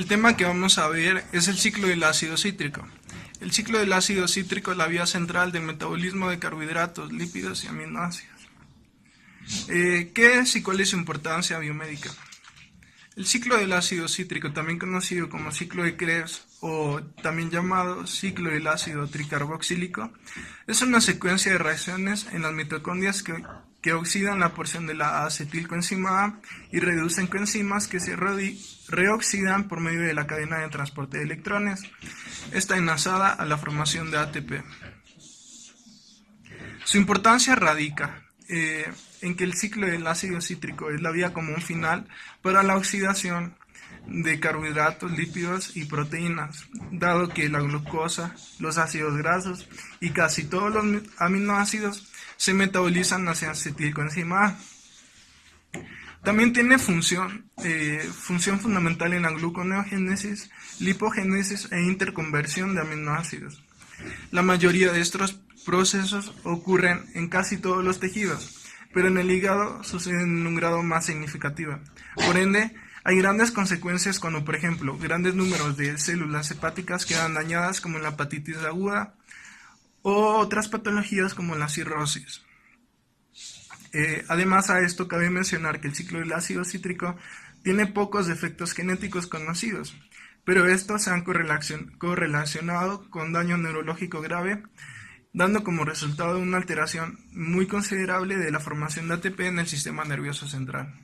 El tema que vamos a ver es el ciclo del ácido cítrico. El ciclo del ácido cítrico es la vía central del metabolismo de carbohidratos, lípidos y aminoácidos. ¿Qué es y cuál es su importancia biomédica? El ciclo del ácido cítrico, también conocido como ciclo de Krebs o también llamado ciclo del ácido tricarboxílico, es una secuencia de reacciones en las mitocondrias que oxidan la porción de la acetilcoenzima A y reducen coenzimas que se reoxidan por medio de la cadena de transporte de electrones. Está enlazada a la formación de ATP. Su importancia radica en que el ciclo del ácido cítrico es la vía común final para la oxidación de carbohidratos, lípidos y proteínas, dado que la glucosa, los ácidos grasos y casi todos los aminoácidos se metabolizan hacia acetilcoenzima A. También tiene función fundamental en la gluconeogénesis, lipogénesis e interconversión de aminoácidos. La mayoría de estos procesos ocurren en casi todos los tejidos, pero en el hígado suceden en un grado más significativo. Por ende, hay grandes consecuencias cuando, por ejemplo, grandes números de células hepáticas quedan dañadas, como en la hepatitis aguda, o otras patologías como la cirrosis. Además a esto cabe mencionar que el ciclo del ácido cítrico tiene pocos efectos genéticos conocidos, pero estos se han correlacionado con daño neurológico grave, dando como resultado una alteración muy considerable de la formación de ATP en el sistema nervioso central.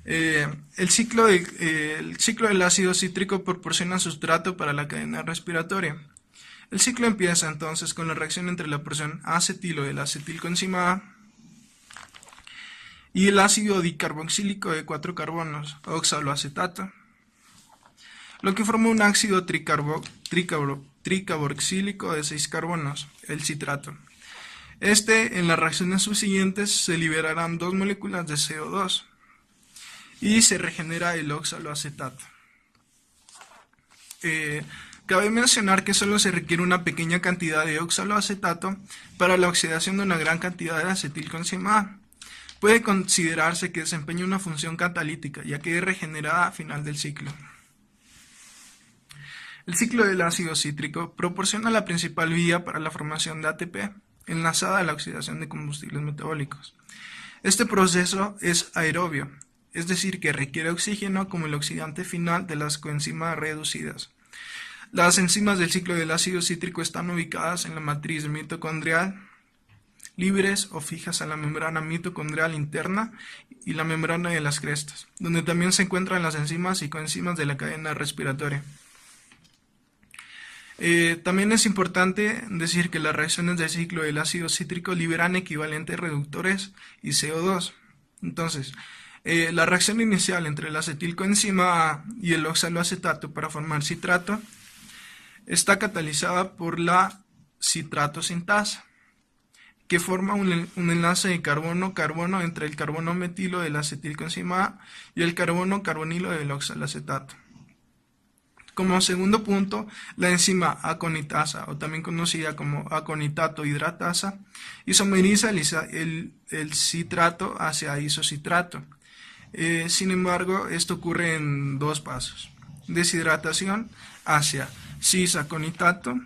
El ciclo del ácido cítrico proporciona sustrato para la cadena respiratoria. El ciclo empieza entonces con la reacción entre la porción acetilo de la acetilcoenzima A y el ácido dicarboxílico de 4 carbonos, oxaloacetato, lo que forma un ácido tricarboxílico de 6 carbonos, el citrato. En las reacciones subsiguientes se liberarán 2 moléculas de CO2 y se regenera el oxaloacetato. Cabe mencionar que solo se requiere una pequeña cantidad de oxaloacetato para la oxidación de una gran cantidad de acetilcoenzima A. Puede considerarse que desempeña una función catalítica, ya que es regenerada al final del ciclo. El ciclo del ácido cítrico proporciona la principal vía para la formación de ATP, enlazada a la oxidación de combustibles metabólicos. Este proceso es aerobio, es decir, que requiere oxígeno como el oxidante final de las coenzimas reducidas. Las enzimas del ciclo del ácido cítrico están ubicadas en la matriz mitocondrial, libres o fijas a la membrana mitocondrial interna y la membrana de las crestas, donde también se encuentran las enzimas y coenzimas de la cadena respiratoria. También es importante decir que las reacciones del ciclo del ácido cítrico liberan equivalentes reductores y CO2. Entonces, la reacción inicial entre la acetilcoenzima A y el oxaloacetato para formar citrato está catalizada por la citrato sintasa, que forma un enlace de carbono-carbono entre el carbono metilo de la acetilcoenzima A y el carbono-carbonilo del oxaloacetato. Como segundo punto, la enzima aconitasa, o también conocida como aconitato hidratasa, isomeriza el citrato hacia isocitrato. Sin embargo, esto ocurre en 2 pasos: deshidratación hacia cis-aconitato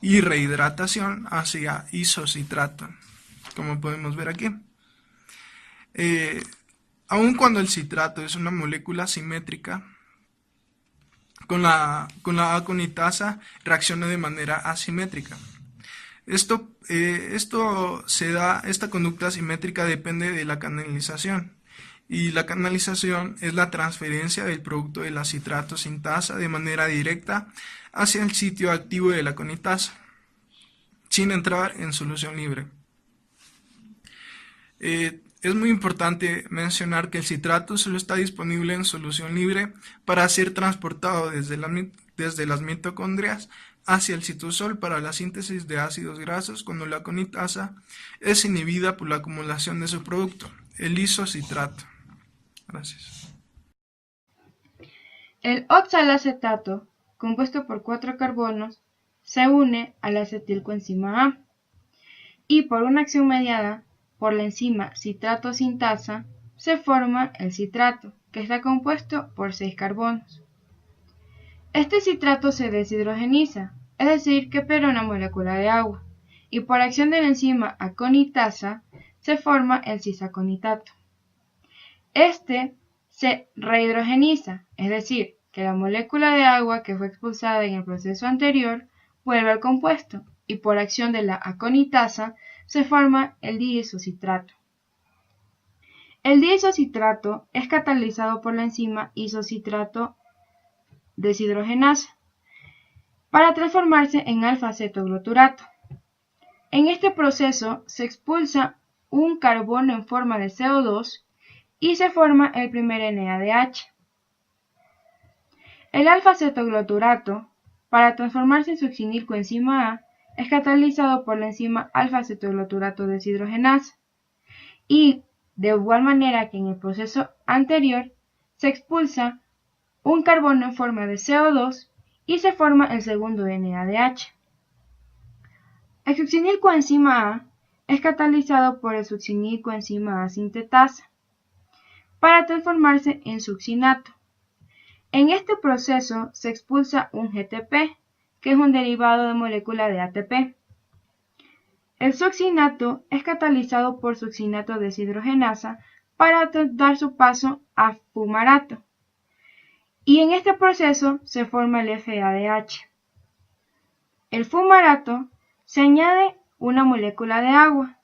y rehidratación hacia isocitrato, como podemos ver aquí. Aun cuando el citrato es una molécula simétrica, con la aconitasa reacciona de manera asimétrica. Esta conducta asimétrica depende de la canalización, y la canalización es la transferencia del producto de la citrato sintasa de manera directa hacia el sitio activo de la aconitasa, sin entrar en solución libre. Es muy importante mencionar que el citrato solo está disponible en solución libre para ser transportado desde las mitocondrias hacia el citosol para la síntesis de ácidos grasos cuando la aconitasa es inhibida por la acumulación de su producto, el isocitrato. Gracias. El oxaloacetato, compuesto por 4 carbonos, se une a la acetilcoenzima A y por una acción mediada por la enzima citrato sintasa se forma el citrato, que está compuesto por 6 carbonos. Este citrato se deshidrogeniza, es decir, que pierde una molécula de agua, y por acción de la enzima aconitasa se forma el cisaconitato. Este se rehidrogeniza, es decir, que la molécula de agua que fue expulsada en el proceso anterior vuelve al compuesto, y por acción de la aconitasa se forma el diisocitrato. El diisocitrato es catalizado por la enzima isocitrato deshidrogenasa para transformarse en alfa-cetoglutarato. En este proceso se expulsa un carbono en forma de CO2 y se forma el primer NADH. El alfa-cetoglutarato, para transformarse en succinilcoenzima A, es catalizado por la enzima alfa-cetoglutarato deshidrogenasa y, de igual manera que en el proceso anterior, se expulsa un carbono en forma de CO2 y se forma el segundo NADH. El succinilcoenzima A es catalizado por el succinilcoenzima A sintetasa para transformarse en succinato. En este proceso se expulsa un GTP, que es un derivado de molécula de ATP. El succinato es catalizado por succinato deshidrogenasa para dar su paso a fumarato. Y en este proceso se forma el FADH. El fumarato se añade una molécula de agua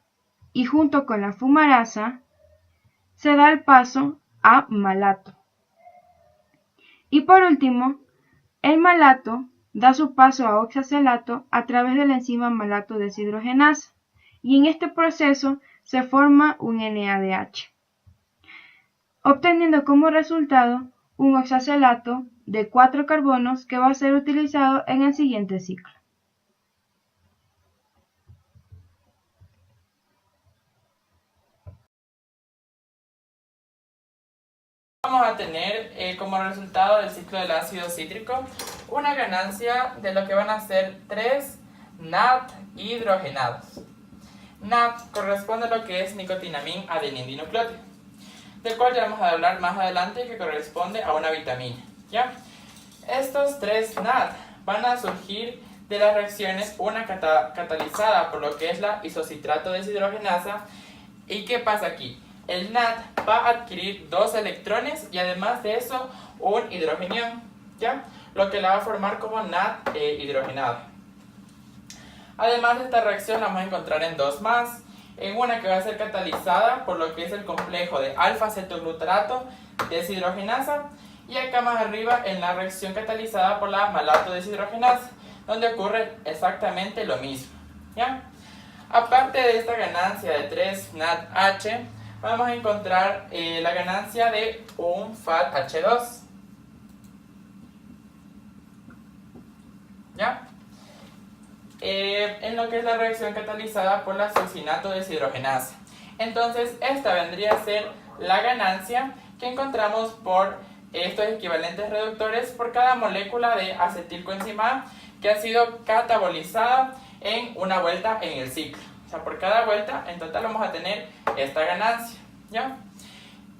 y junto con la fumarasa se da el paso a malato. Y por último, el malato da su paso a oxacelato a través de la enzima malato deshidrogenasa y en este proceso se forma un NADH, obteniendo como resultado un oxacelato de 4 carbonos que va a ser utilizado en el siguiente ciclo. Vamos a tener como resultado del ciclo del ácido cítrico una ganancia de lo que van a ser 3 NAD hidrogenados. NAD corresponde a lo que es nicotinamina adenina-dinucleótido, del cual ya vamos a hablar más adelante, que corresponde a una vitamina. ¿Ya? Estos 3 NAD van a surgir de las reacciones, una catalizada por lo que es la isocitrato deshidrogenasa. ¿Y qué pasa aquí? El NAD va a adquirir 2 electrones y además de eso un hidrogenión, ¿ya? Lo que la va a formar como NAD hidrogenado. Además de esta reacción la vamos a encontrar en 2 más, en una que va a ser catalizada por lo que es el complejo de alfa-cetoglutarato deshidrogenasa y acá más arriba en la reacción catalizada por la malato deshidrogenasa, donde ocurre exactamente lo mismo, ¿ya? Aparte de esta ganancia de 3 NADH, vamos a encontrar la ganancia de un FADH2. ¿Ya? En lo que es la reacción catalizada por la succinato deshidrogenasa. Entonces, esta vendría a ser la ganancia que encontramos por estos equivalentes reductores por cada molécula de acetilcoenzima A que ha sido catabolizada en una vuelta en el ciclo. O sea, por cada vuelta en total vamos a tener esta ganancia, ¿ya?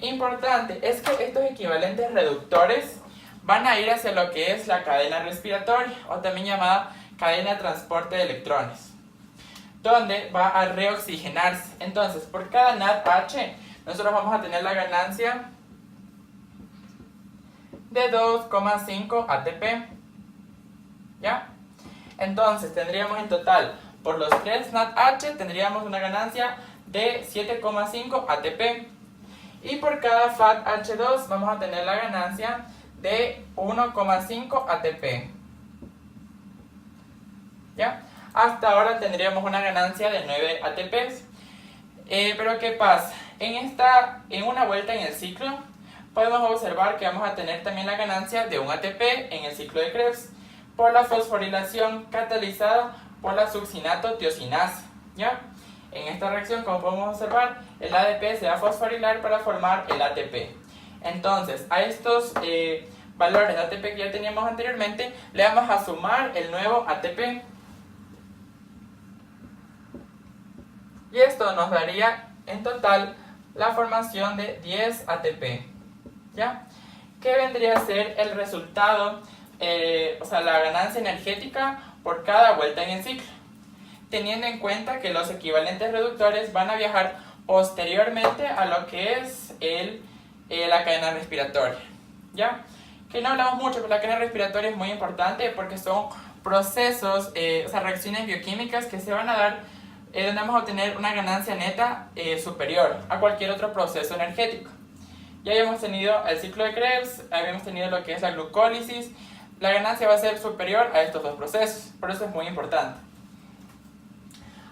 Importante es que estos equivalentes reductores van a ir hacia lo que es la cadena respiratoria, o también llamada cadena de transporte de electrones, donde va a reoxigenarse. Entonces, por cada NADH, nosotros vamos a tener la ganancia de 2,5 ATP, ¿ya? Entonces, tendríamos en total, por los 3 NADH, tendríamos una ganancia de 7,5 ATP. Y por cada FADH2 vamos a tener la ganancia de 1,5 ATP. ¿Ya? Hasta ahora tendríamos una ganancia de 9 ATPs. Pero ¿qué pasa? En una vuelta en el ciclo, podemos observar que vamos a tener también la ganancia de 1 ATP en el ciclo de Krebs por la fosforilación catalizada por la succinato tiosinasa, ¿ya? En esta reacción, como podemos observar, el ADP se va a fosforilar para formar el ATP. Entonces, a estos valores de ATP que ya teníamos anteriormente, le vamos a sumar el nuevo ATP. Y esto nos daría en total la formación de 10 ATP, ¿ya? Que vendría a ser el resultado la ganancia energética por cada vuelta en el ciclo, teniendo en cuenta que los equivalentes reductores van a viajar posteriormente a lo que es la cadena respiratoria. ¿Ya? Que no hablamos mucho, pero la cadena respiratoria es muy importante porque son procesos, reacciones bioquímicas que se van a dar donde vamos a obtener una ganancia neta superior a cualquier otro proceso energético. Ya habíamos tenido el ciclo de Krebs, habíamos tenido lo que es la glucólisis. La ganancia va a ser superior a estos dos procesos, por eso es muy importante.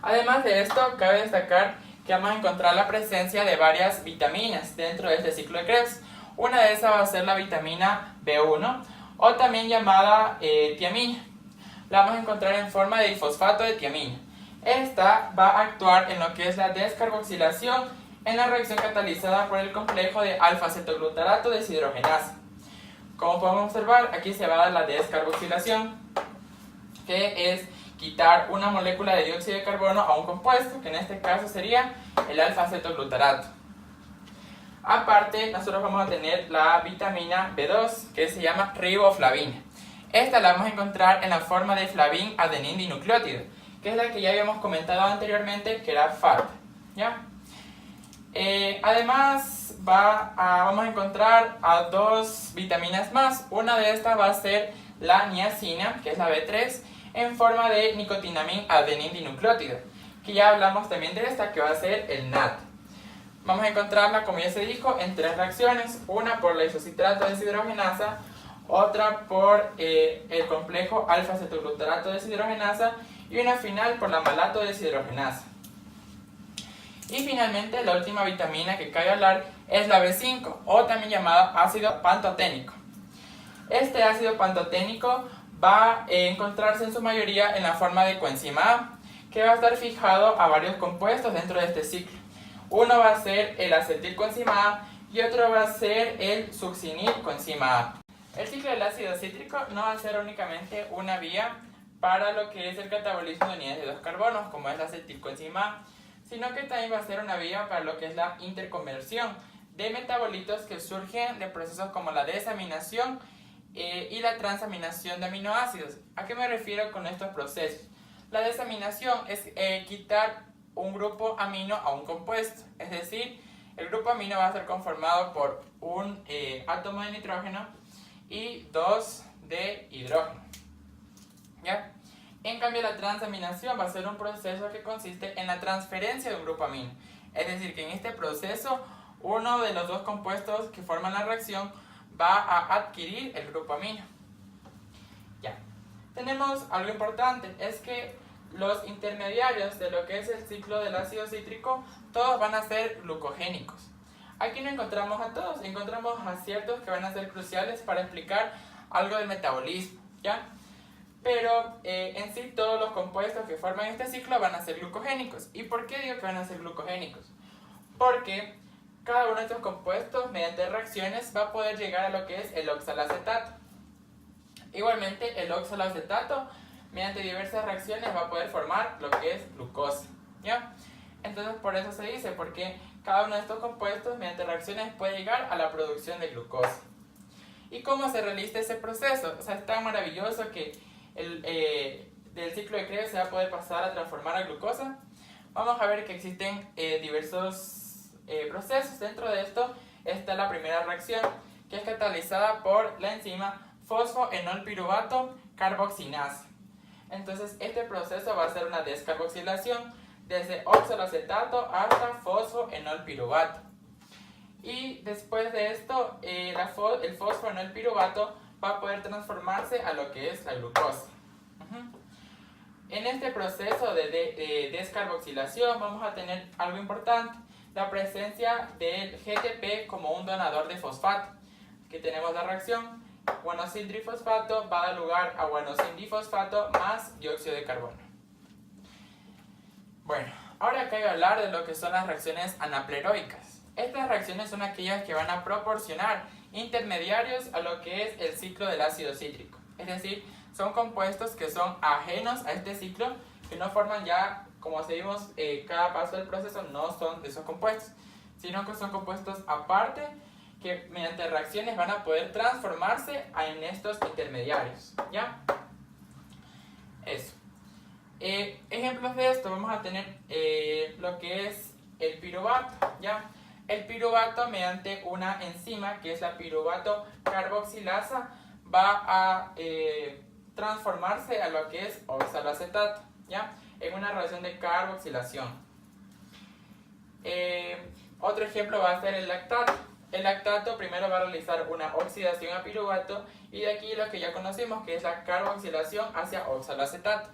Además de esto, cabe destacar que vamos a encontrar la presencia de varias vitaminas dentro de este ciclo de Krebs. Una de esas va a ser la vitamina B1, o también llamada tiamina. La vamos a encontrar en forma de difosfato de tiamina. Esta va a actuar en lo que es la descarboxilación en la reacción catalizada por el complejo de alfa-cetoglutarato deshidrogenasa. Como podemos observar, aquí se va a dar la descarboxilación, que es quitar una molécula de dióxido de carbono a un compuesto, que en este caso sería el alfa-cetoglutarato. Aparte, nosotros vamos a tener la vitamina B2, que se llama riboflavina. Esta la vamos a encontrar en la forma de flavín adenín dinucleótido, que es la que ya habíamos comentado anteriormente, que era FAT. ¿Ya? Además, vamos a encontrar a dos vitaminas más. Una de estas va a ser la niacina, que es la B3, en forma de nicotinamín adenín dinucleótido, que ya hablamos también de esta, que va a ser el NAT. Vamos a encontrarla, como ya se dijo, en tres reacciones: una por la isocitrato deshidrogenasa, otra por el complejo alfa-cetoglutarato deshidrogenasa y una final por la malato deshidrogenasa. Y finalmente, la última vitamina que cabe hablar es la B5, o también llamada ácido pantoténico. Este ácido pantoténico va a encontrarse en su mayoría en la forma de coenzima A, que va a estar fijado a varios compuestos dentro de este ciclo. Uno va a ser el acetilcoenzima A y otro va a ser el succinilcoenzima A. El ciclo del ácido cítrico no va a ser únicamente una vía para lo que es el catabolismo de unidades de dos carbonos, como es la acetilcoenzima A, sino que también va a ser una vía para lo que es la interconversión de metabolitos que surgen de procesos como la desaminación y la transaminación de aminoácidos. ¿A qué me refiero con estos procesos? La desaminación es quitar un grupo amino a un compuesto, es decir, el grupo amino va a ser conformado por un átomo de nitrógeno y dos de hidrógeno. ¿Ya? En cambio, la transaminación va a ser un proceso que consiste en la transferencia de un grupo amino. Es decir, que en este proceso, uno de los dos compuestos que forman la reacción va a adquirir el grupo amino. Ya. Tenemos algo importante, es que los intermediarios de lo que es el ciclo del ácido cítrico, todos van a ser glucogénicos. Aquí no encontramos a todos, encontramos a ciertos que van a ser cruciales para explicar algo del metabolismo, ¿ya? Pero en sí todos los compuestos que forman este ciclo van a ser glucogénicos. ¿Y por qué digo que van a ser glucogénicos? Porque cada uno de estos compuestos, mediante reacciones, va a poder llegar a lo que es el oxalacetato. Igualmente, el oxalacetato, mediante diversas reacciones, va a poder formar lo que es glucosa, ¿ya? Entonces, por eso se dice, porque cada uno de estos compuestos, mediante reacciones, puede llegar a la producción de glucosa. ¿Y cómo se realiza ese proceso? O sea, es tan maravilloso que del ciclo de Krebs se va a poder pasar a transformar a glucosa. Vamos a ver que existen diversos procesos. Dentro de esto está la primera reacción, que es catalizada por la enzima fosfoenolpiruvato carboxinasa. Entonces, este proceso va a ser una descarboxilación desde oxalacetato hasta fosfoenolpiruvato. Y después de esto, el fosfoenolpiruvato va a poder transformarse a lo que es la glucosa. En este proceso de descarboxilación vamos a tener algo importante, la presencia del GTP como un donador de fosfato. Aquí tenemos la reacción, guanosil trifosfato va a dar lugar a guanosil difosfato más dióxido de carbono. Bueno, ahora hay que hablar de lo que son las reacciones anapleroicas. Estas reacciones son aquellas que van a proporcionar intermediarios a lo que es el ciclo del ácido cítrico. Es decir, son compuestos que son ajenos a este ciclo, que no forman ya, como seguimos cada paso del proceso, no son de esos compuestos, sino que son compuestos aparte que mediante reacciones van a poder transformarse en estos intermediarios, ¿ya? Eso. Ejemplos de esto vamos a tener lo que es el piruvato, ¿ya? El piruvato, mediante una enzima que es la piruvato carboxilasa, va a transformarse a lo que es oxaloacetato, ¿ya? En una reacción de carboxilación. Otro ejemplo va a ser el lactato. El lactato primero va a realizar una oxidación a piruvato y de aquí lo que ya conocimos, que es la carboxilación hacia oxaloacetato.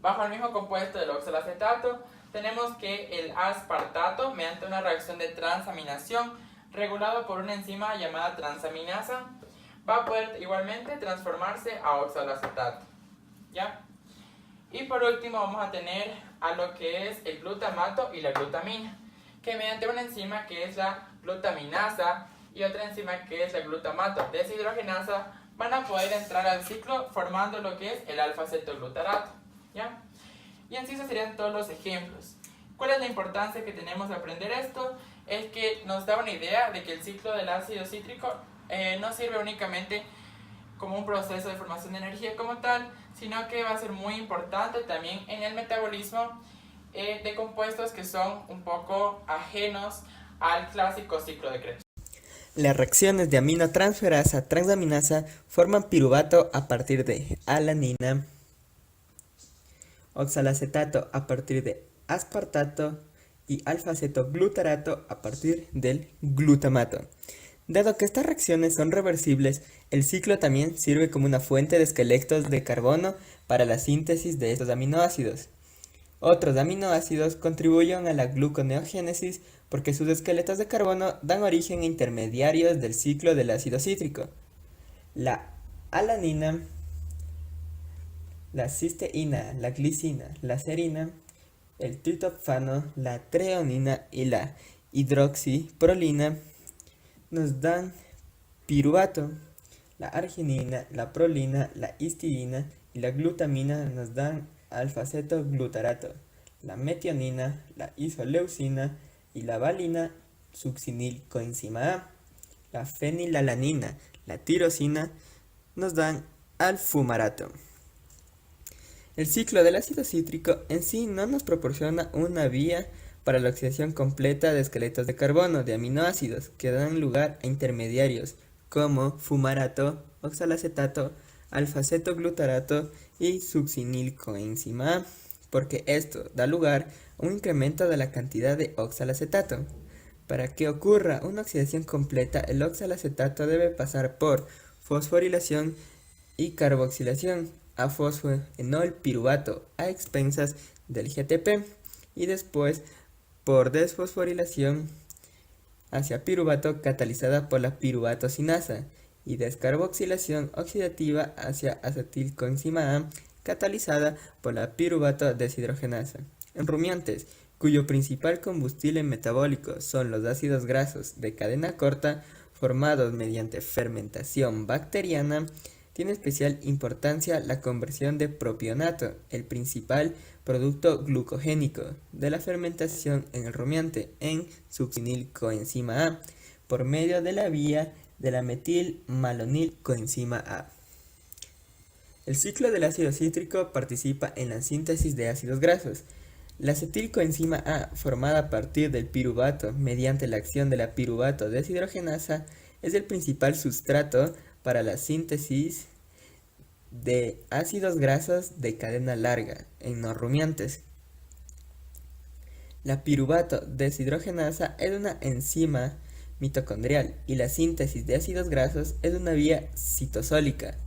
Bajo el mismo compuesto del oxaloacetato tenemos que el aspartato, mediante una reacción de transaminación regulado por una enzima llamada transaminasa, va a poder igualmente transformarse a oxaloacetato, ¿ya? Y por último vamos a tener a lo que es el glutamato y la glutamina, que mediante una enzima que es la glutaminasa y otra enzima que es la glutamato deshidrogenasa van a poder entrar al ciclo formando lo que es el alfa-cetoglutarato, ¿ya? Y en sí esos serían todos los ejemplos. ¿Cuál es la importancia que tenemos de aprender esto? Es que nos da una idea de que el ciclo del ácido cítrico no sirve únicamente como un proceso de formación de energía como tal, sino que va a ser muy importante también en el metabolismo de compuestos que son un poco ajenos al clásico ciclo de Krebs. Las reacciones de aminotransferasa transaminasa forman piruvato a partir de alanina, oxalacetato a partir de aspartato y alfa-cetoglutarato a partir del glutamato. Dado que estas reacciones son reversibles, el ciclo también sirve como una fuente de esqueletos de carbono para la síntesis de estos aminoácidos. Otros aminoácidos contribuyen a la gluconeogénesis porque sus esqueletos de carbono dan origen a intermediarios del ciclo del ácido cítrico. La alanina, la cisteína, la glicina, la serina, el triptófano, la treonina y la hidroxiprolina nos dan piruvato. La arginina, la prolina, la histidina y la glutamina nos dan alfa-cetoglutarato. La metionina, la isoleucina y la valina, succinilcoenzima A. La fenilalanina, la tirosina nos dan alfumarato. El ciclo del ácido cítrico en sí no nos proporciona una vía para la oxidación completa de esqueletos de carbono de aminoácidos que dan lugar a intermediarios como fumarato, oxalacetato, alfa-cetoglutarato y succinilcoenzima A, porque esto da lugar a un incremento de la cantidad de oxalacetato. Para que ocurra una oxidación completa, el oxalacetato debe pasar por fosforilación y carboxilación a fosfoenol piruvato a expensas del GTP y después por desfosforilación hacia piruvato catalizada por la piruvatocinasa y descarboxilación oxidativa hacia acetilcoenzima A catalizada por la piruvato deshidrogenasa. En rumiantes, cuyo principal combustible metabólico son los ácidos grasos de cadena corta formados mediante fermentación bacteriana, tiene especial importancia la conversión de propionato, el principal producto glucogénico de la fermentación en el rumiante, en succinilcoenzima A, por medio de la vía de la metilmalonilcoenzima A. El ciclo del ácido cítrico participa en la síntesis de ácidos grasos. La acetilcoenzima A, formada a partir del piruvato mediante la acción de la piruvato deshidrogenasa, es el principal sustrato para la síntesis de ácidos grasos de cadena larga en no rumiantes. La piruvato deshidrogenasa es una enzima mitocondrial y la síntesis de ácidos grasos es una vía citosólica.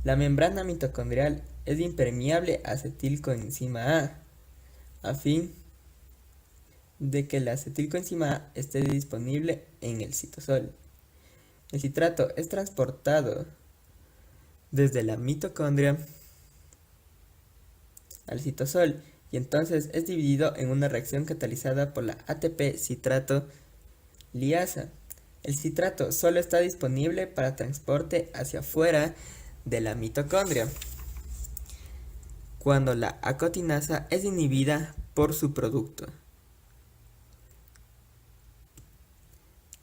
La membrana mitocondrial es impermeable a acetilcoenzima a fin de que la acetilcoenzima A esté disponible en el citosol. El citrato es transportado desde la mitocondria al citosol y entonces es dividido en una reacción catalizada por la ATP citrato liasa. El citrato solo está disponible para transporte hacia afuera de la mitocondria, cuando la acotinasa es inhibida por su producto.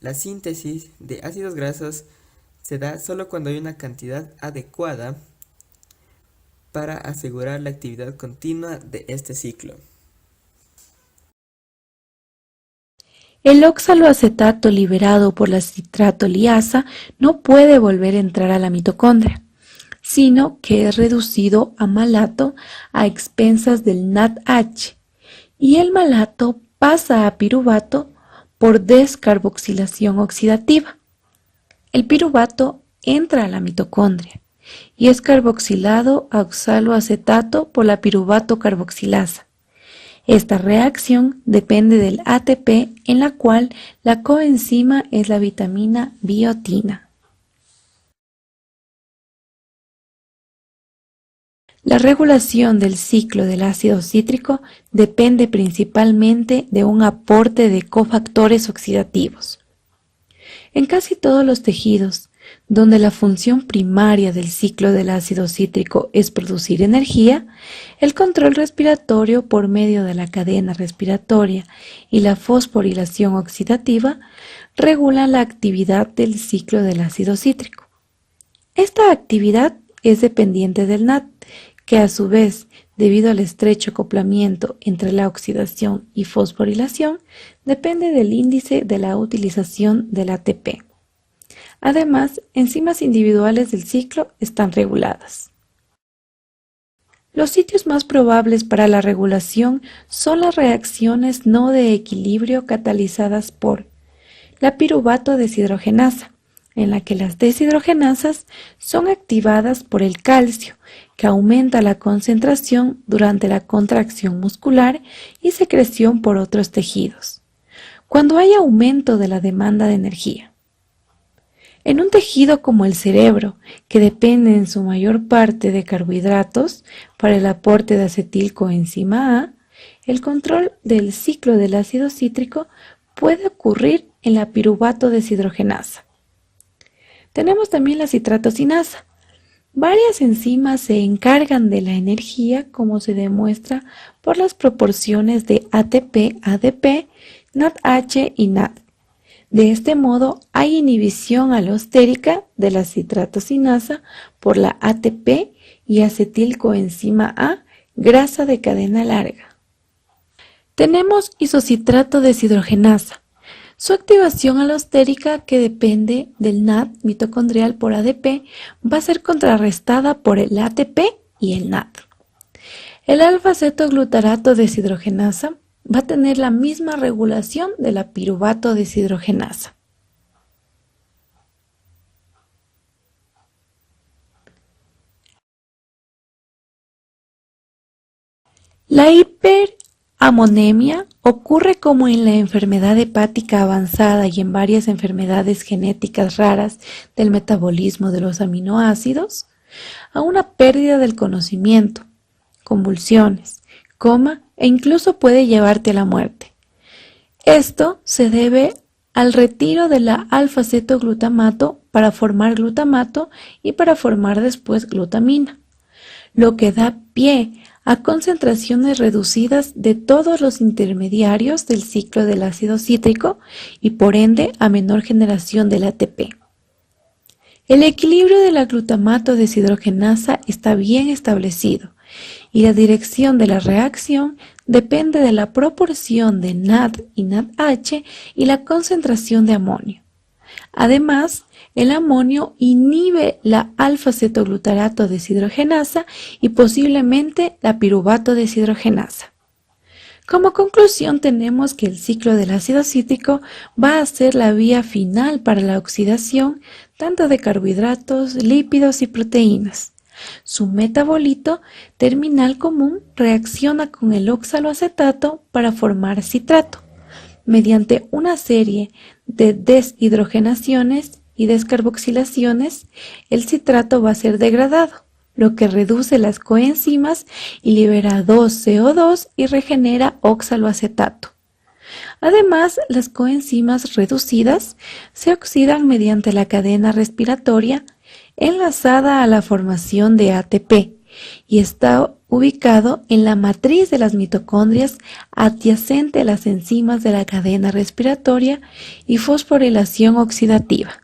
La síntesis de ácidos grasos se da solo cuando hay una cantidad adecuada para asegurar la actividad continua de este ciclo. El oxaloacetato liberado por la citratoliasa no puede volver a entrar a la mitocondria, sino que es reducido a malato a expensas del NADH, y el malato pasa a piruvato por descarboxilación oxidativa. El piruvato entra a la mitocondria y es carboxilado a oxaloacetato por la piruvato carboxilasa. Esta reacción depende del ATP, en la cual la coenzima es la vitamina biotina. La regulación del ciclo del ácido cítrico depende principalmente de un aporte de cofactores oxidativos. En casi todos los tejidos, donde la función primaria del ciclo del ácido cítrico es producir energía, el control respiratorio por medio de la cadena respiratoria y la fosforilación oxidativa regulan la actividad del ciclo del ácido cítrico. Esta actividad es dependiente del NAD, que a su vez, debido al estrecho acoplamiento entre la oxidación y fosforilación, depende del índice de la utilización del ATP. Además, enzimas individuales del ciclo están reguladas. Los sitios más probables para la regulación son las reacciones no de equilibrio catalizadas por la piruvato deshidrogenasa, en la que las deshidrogenasas son activadas por el calcio, que aumenta la concentración durante la contracción muscular y secreción por otros tejidos, cuando hay aumento de la demanda de energía. En un tejido como el cerebro, que depende en su mayor parte de carbohidratos para el aporte de acetilcoenzima A, el control del ciclo del ácido cítrico puede ocurrir en la piruvato deshidrogenasa. Tenemos también la citratosinasa. Varias enzimas se encargan de la energía, como se demuestra por las proporciones de ATP-ADP, NADH y NAD. De este modo, hay inhibición alostérica de la citratosinasa por la ATP y acetilcoenzima A, grasa de cadena larga. Tenemos isocitrato deshidrogenasa. Su activación alostérica, que depende del NAD mitocondrial por ADP, va a ser contrarrestada por el ATP y el NAD. El alfa-cetoglutarato deshidrogenasa va a tener la misma regulación de la piruvato deshidrogenasa. La hiperamonemia ocurre como en la enfermedad hepática avanzada y en varias enfermedades genéticas raras del metabolismo de los aminoácidos, a una pérdida del conocimiento, convulsiones, coma e incluso puede llevarte a la muerte. Esto se debe al retiro de la alfa-cetoglutamato para formar glutamato y para formar después glutamina, lo que da pie a concentraciones reducidas de todos los intermediarios del ciclo del ácido cítrico y por ende a menor generación del ATP. El equilibrio de la glutamato deshidrogenasa está bien establecido y la dirección de la reacción depende de la proporción de NAD y NADH y la concentración de amonio. Además, el amonio inhibe la alfa-cetoglutarato deshidrogenasa y posiblemente la piruvato deshidrogenasa. Como conclusión, tenemos que el ciclo del ácido cítrico va a ser la vía final para la oxidación tanto de carbohidratos, lípidos y proteínas. Su metabolito terminal común reacciona con el oxaloacetato para formar citrato. Mediante una serie de deshidrogenaciones y descarboxilaciones, el citrato va a ser degradado, lo que reduce las coenzimas y libera 2CO2 y regenera oxaloacetato. Además, las coenzimas reducidas se oxidan mediante la cadena respiratoria enlazada a la formación de ATP y está ubicado en la matriz de las mitocondrias adyacente a las enzimas de la cadena respiratoria y fosforilación oxidativa.